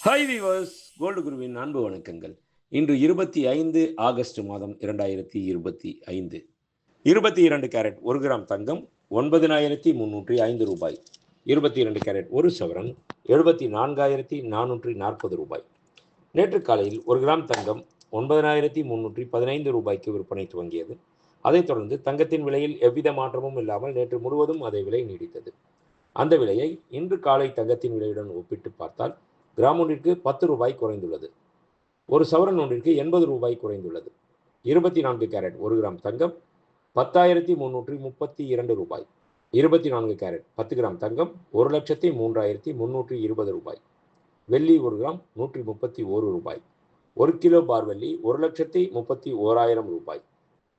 Hi viewers, gold குருவின் அன்பு வணக்கங்கள். இன்று 25 ஆகஸ்ட் மாதம் 2025. 22 கேரட் 1 கிராம் தங்கம் 9305 ரூபாய். 22 கேரட் 1 சவரன் 74,440 ரூபாய். நேற்று காலையில் 1 கிராம் தங்கம் 9315 ரூபாய்க்கு விற்பனை துவங்கியது. அதைத் தொடர்ந்து தங்கத்தின் விலையில் எவ்வித மாற்றமும் இல்லாமல் நேற்று முழுவதும் அதே விலை நீடித்தது. அந்த விலையை இன்று காலை தங்கத்தின் விலையுடன் ஒப்பிட்டு பார்த்தால் கிராம் ஒன்றிற்கு 10 ரூபாய் குறைந்துள்ளது. ஒரு சவரன் ஒன்றிற்கு 80 ரூபாய் குறைந்துள்ளது. 24 கேரட் 1 கிராம் தங்கம் 10,332 ரூபாய். 24 கேரட் 10 கிராம் தங்கம் 1,03,320 ரூபாய். வெள்ளி 1 கிராம் 131 ரூபாய். 1 கிலோ பார் வெள்ளி 1,31,1000 ரூபாய்.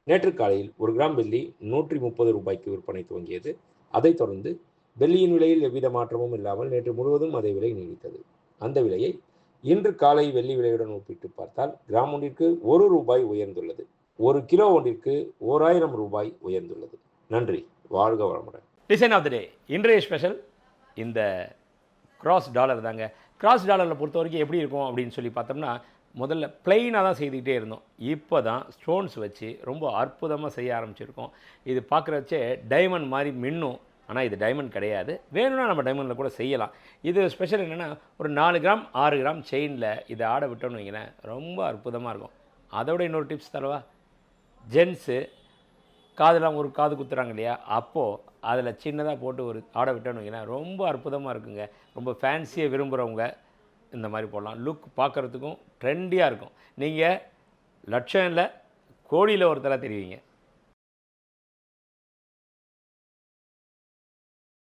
நேற்று காலையில் 1 கிராம் வெள்ளி 130 ரூபாய்க்கு விற்பனை துவங்கியது. அதைத் தொடர்ந்து வெள்ளியின் விலையில் எவ்வித மாற்றமும் இல்லாமல் நேற்று முழுவதும் அதே விலை நீடித்தது. அந்த விலையை இன்று காலை வெள்ளி விலையுடன் ஒப்பிட்டு பார்த்தால் கிராம் ஒன்றிற்கு 1 ரூபாய் உயர்ந்துள்ளது. 1 கிலோ ஒன்றிற்கு 1000 ரூபாய் உயர்ந்துள்ளது. நன்றி, வாழ்க வளமுடன். டிசைன் ஆஃப் த டே இன்றைய ஸ்பெஷல் இந்த கிராஸ் டாலர் தாங்க. கிராஸ் டாலரில் பொறுத்த வரைக்கும் எப்படி இருக்கும் அப்படின்னு சொல்லி பார்த்தோம்னா, முதல்ல பிளெயினாக தான் செய்துக்கிட்டே இருந்தோம். இப்போ தான் ஸ்டோன்ஸ் வச்சு ரொம்ப அற்புதமாக செய்ய ஆரம்பிச்சிருக்கோம். இது பார்க்குறச்சே டைமண்ட் மாதிரி மின்னும். ஆனால் இது டைமண்ட் கிடையாது. வேணும்னா நம்ம டைமண்டில் கூட செய்யலாம். இது ஸ்பெஷல் என்னென்னா, ஒரு 4 கிராம் 6 கிராம் செயினில் இதை ஆட விட்டோன்னு வைங்களேன், ரொம்ப அற்புதமாக இருக்கும். அதோட இன்னொரு டிப்ஸ் தரவா? ஜென்ஸு காதெல்லாம் ஒரு காது குத்துறாங்க இல்லையா, அப்போது அதில் சின்னதாக போட்டு ஒரு ஆட விட்டோன்னு வைங்களேன், ரொம்ப அற்புதமாக இருக்குங்க. ரொம்ப ஃபேன்சியாக விரும்புகிறவங்க இந்த மாதிரி போடலாம். லுக் பார்க்குறதுக்கும் ட்ரெண்டியாக இருக்கும். நீங்கள் லட்சம் இல்லை, கோடியில் ஒருத்தராக தெரிவிங்க.